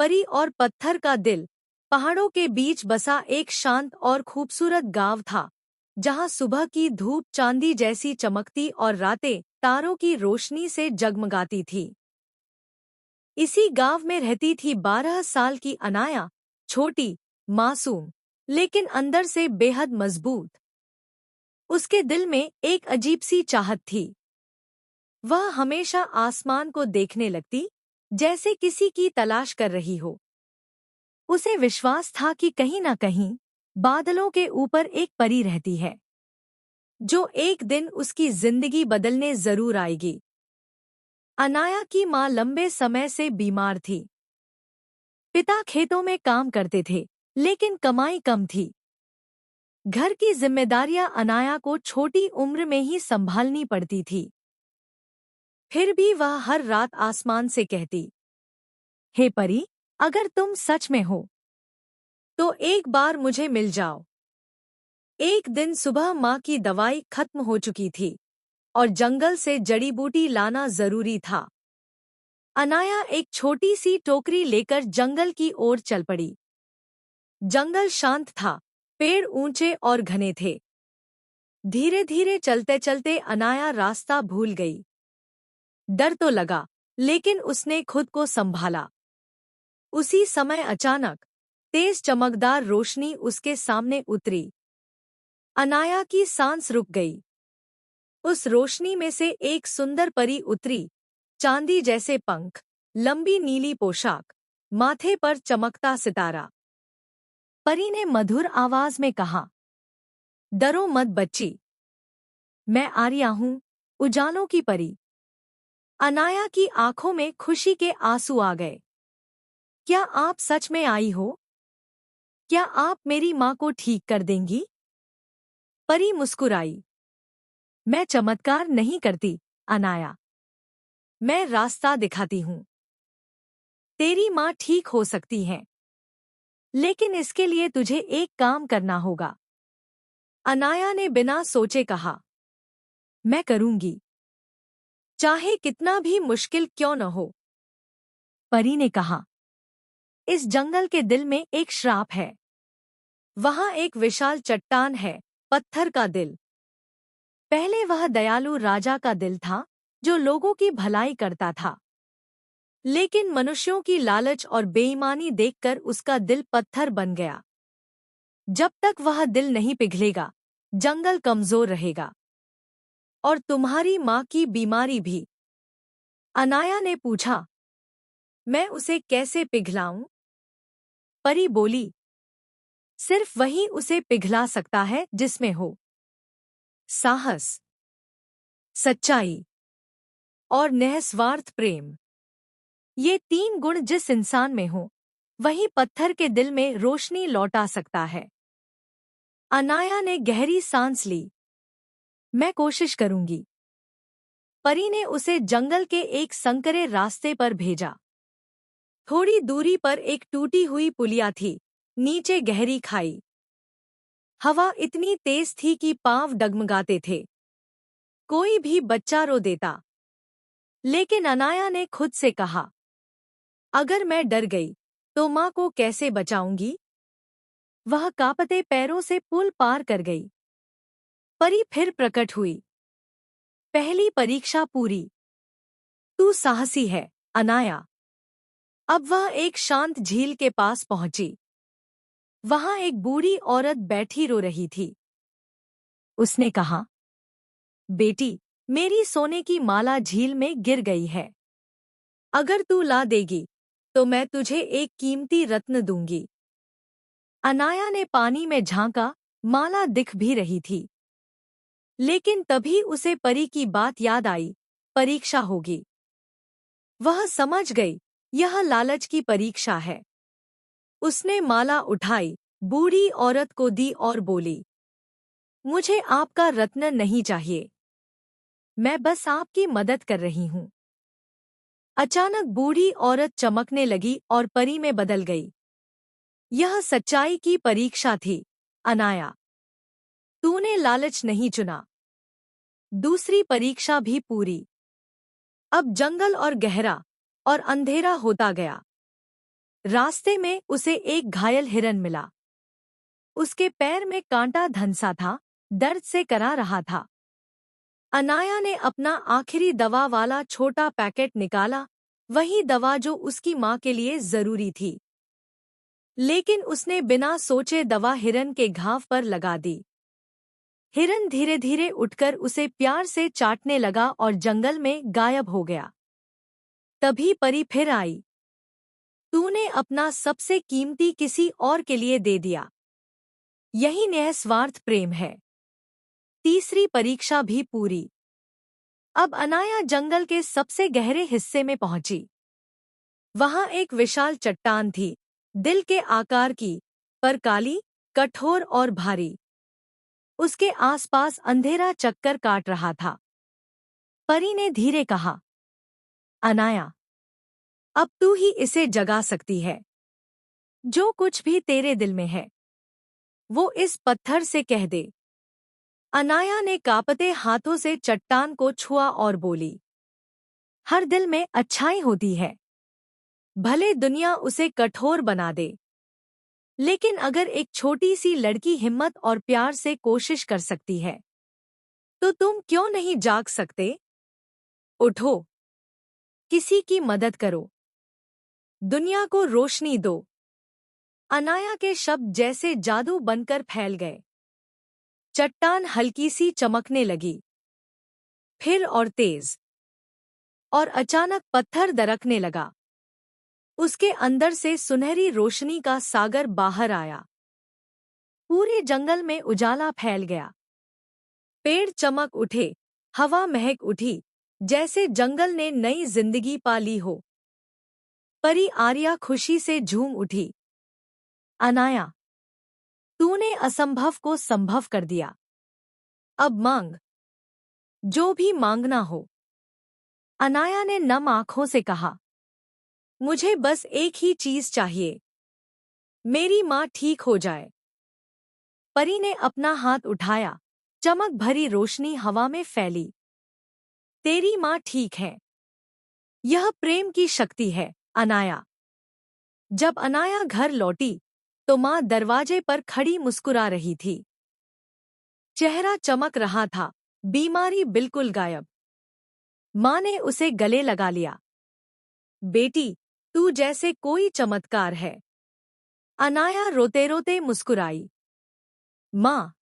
परी और पत्थर का दिल। पहाड़ों के बीच बसा एक शांत और खूबसूरत गांव था, जहां सुबह की धूप चांदी जैसी चमकती और रातें तारों की रोशनी से जगमगाती थी। इसी गांव में रहती थी 12 साल की अनाया, छोटी, मासूम, लेकिन अंदर से बेहद मजबूत। उसके दिल में एक अजीब सी चाहत थी। वह हमेशा आसमान को देखने लगती, जैसे किसी की तलाश कर रही हो। उसे विश्वास था कि कहीं न कहीं बादलों के ऊपर एक परी रहती है, जो एक दिन उसकी जिंदगी बदलने जरूर आएगी। अनाया की मां लंबे समय से बीमार थी। पिता खेतों में काम करते थे, लेकिन कमाई कम थी। घर की जिम्मेदारियां अनाया को छोटी उम्र में ही संभालनी पड़ती थी। फिर भी वह हर रात आसमान से कहती, हे परी, अगर तुम सच में हो तो एक बार मुझे मिल जाओ। एक दिन सुबह माँ की दवाई खत्म हो चुकी थी और जंगल से जड़ी बूटी लाना जरूरी था। अनाया एक छोटी सी टोकरी लेकर जंगल की ओर चल पड़ी। जंगल शांत था, पेड़ ऊंचे और घने थे। धीरे धीरे चलते चलते अनाया रास्ता भूल गई। डर तो लगा, लेकिन उसने खुद को संभाला। उसी समय अचानक तेज चमकदार रोशनी उसके सामने उतरी। अनाया की सांस रुक गई। उस रोशनी में से एक सुंदर परी उतरी, चांदी जैसे पंख, लंबी नीली पोशाक, माथे पर चमकता सितारा। परी ने मधुर आवाज में कहा, डरो मत बच्ची, मैं आर्या हूं, उजालों की परी। अनाया की आंखों में खुशी के आंसू आ गए। क्या आप सच में आई हो? क्या आप मेरी मां को ठीक कर देंगी? परी मुस्कुराई। मैं चमत्कार नहीं करती, अनाया। मैं रास्ता दिखाती हूँ। तेरी माँ ठीक हो सकती है, लेकिन इसके लिए तुझे एक काम करना होगा। अनाया ने बिना सोचे कहा, मैं करूंगी, चाहे कितना भी मुश्किल क्यों न हो। परी ने कहा, इस जंगल के दिल में एक श्राप है। वहां एक विशाल चट्टान है, पत्थर का दिल। पहले वह दयालु राजा का दिल था, जो लोगों की भलाई करता था। लेकिन मनुष्यों की लालच और बेईमानी देखकर उसका दिल पत्थर बन गया। जब तक वह दिल नहीं पिघलेगा, जंगल कमजोर रहेगा। और तुम्हारी माँ की बीमारी भी। अनाया ने पूछा, मैं उसे कैसे पिघलाऊं? परी बोली, सिर्फ वही उसे पिघला सकता है जिसमें हो साहस, सच्चाई और निस्वार्थ प्रेम। ये 3 गुण जिस इंसान में हो, वही पत्थर के दिल में रोशनी लौटा सकता है। अनाया ने गहरी सांस ली। मैं कोशिश करूंगी। परी ने उसे जंगल के एक संकरे रास्ते पर भेजा। थोड़ी दूरी पर एक टूटी हुई पुलिया थी, नीचे गहरी खाई। हवा इतनी तेज थी कि पांव डगमगाते थे। कोई भी बच्चा रो देता। लेकिन अनाया ने खुद से कहा, अगर मैं डर गई तो माँ को कैसे बचाऊंगी? वह कांपते पैरों से पुल पार कर गई। परी फिर प्रकट हुई। पहली परीक्षा पूरी। तू साहसी है, अनाया। अब वह एक शांत झील के पास पहुंची। वहां एक बूढ़ी औरत बैठी रो रही थी। उसने कहा, बेटी, मेरी सोने की माला झील में गिर गई है। अगर तू ला देगी तो मैं तुझे एक कीमती रत्न दूंगी। अनाया ने पानी में झांका, माला दिख भी रही थी। लेकिन तभी उसे परी की बात याद आई, परीक्षा होगी। वह समझ गई, यह लालच की परीक्षा है। उसने माला उठाई, बूढ़ी औरत को दी और बोली, मुझे आपका रत्न नहीं चाहिए। मैं बस आपकी मदद कर रही हूँ। अचानक बूढ़ी औरत चमकने लगी और परी में बदल गई। यह सच्चाई की परीक्षा थी, अनाया। तूने लालच नहीं चुना। दूसरी परीक्षा भी पूरी। अब जंगल और गहरा और अंधेरा होता गया। रास्ते में उसे एक घायल हिरन मिला। उसके पैर में कांटा धंसा था, दर्द से करा रहा था। अनाया ने अपना आखिरी दवा वाला छोटा पैकेट निकाला, वही दवा जो उसकी माँ के लिए जरूरी थी। लेकिन उसने बिना सोचे दवा हिरन के घाव पर लगा दी। हिरन धीरे धीरे उठकर उसे प्यार से चाटने लगा और जंगल में गायब हो गया। तभी परी फिर आई। तूने अपना सबसे कीमती किसी और के लिए दे दिया। यही निस्वार्थ प्रेम है। तीसरी परीक्षा भी पूरी। अब अनाया जंगल के सबसे गहरे हिस्से में पहुंची। वहां एक विशाल चट्टान थी, दिल के आकार की, पर काली, कठोर और भारी। उसके आसपास अंधेरा चक्कर काट रहा था। परी ने धीरे कहा, अनाया, अब तू ही इसे जगा सकती है। जो कुछ भी तेरे दिल में है, वो इस पत्थर से कह दे। अनाया ने कांपते हाथों से चट्टान को छुआ और बोली, हर दिल में अच्छाई होती है। भले दुनिया उसे कठोर बना दे, लेकिन अगर एक छोटी सी लड़की हिम्मत और प्यार से कोशिश कर सकती है, तो तुम क्यों नहीं जाग सकते? उठो, किसी की मदद करो, दुनिया को रोशनी दो। अनाया के शब्द जैसे जादू बनकर फैल गए। चट्टान हल्की सी चमकने लगी, फिर और तेज, और अचानक पत्थर दरकने लगा। उसके अंदर से सुनहरी रोशनी का सागर बाहर आया। पूरे जंगल में उजाला फैल गया। पेड़ चमक उठे, हवा महक उठी, जैसे जंगल ने नई जिंदगी पा ली हो। परी आर्या खुशी से झूम उठी। अनाया, तूने असंभव को संभव कर दिया। अब मांग, जो भी मांगना हो। अनाया ने नम आंखों से कहा, मुझे बस एक ही चीज चाहिए, मेरी माँ ठीक हो जाए। परी ने अपना हाथ उठाया, चमक भरी रोशनी हवा में फैली। तेरी माँ ठीक है। यह प्रेम की शक्ति है, अनाया। जब अनाया घर लौटी, तो माँ दरवाजे पर खड़ी मुस्कुरा रही थी। चेहरा चमक रहा था, बीमारी बिल्कुल गायब। माँ ने उसे गले लगा लिया। बेटी, तू जैसे कोई चमत्कार है। अनाया रोते रोते मुस्कुराई। माँ,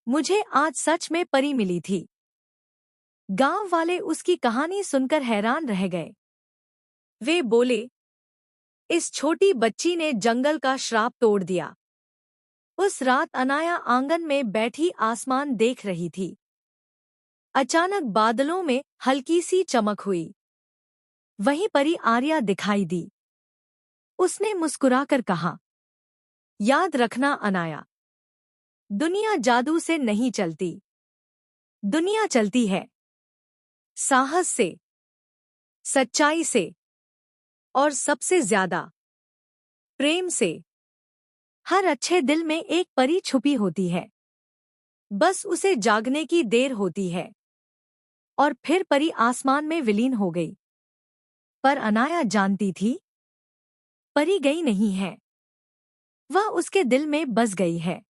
मुझे आज सच में परी मिली थी। गांव वाले उसकी कहानी सुनकर हैरान रह गए। वे बोले, इस छोटी बच्ची ने जंगल का श्राप तोड़ दिया। उस रात अनाया आंगन में बैठी आसमान देख रही थी। अचानक बादलों में हल्की सी चमक हुई। वहीं परी आर्या दिखाई दी। उसने मुस्कुराकर कहा, याद रखना अनाया, दुनिया जादू से नहीं चलती। दुनिया चलती है साहस से, सच्चाई से, और सबसे ज्यादा प्रेम से। हर अच्छे दिल में एक परी छुपी होती है, बस उसे जागने की देर होती है। और फिर परी आसमान में विलीन हो गई। पर अनाया जानती थी, परी गई नहीं है, वह उसके दिल में बस गई है।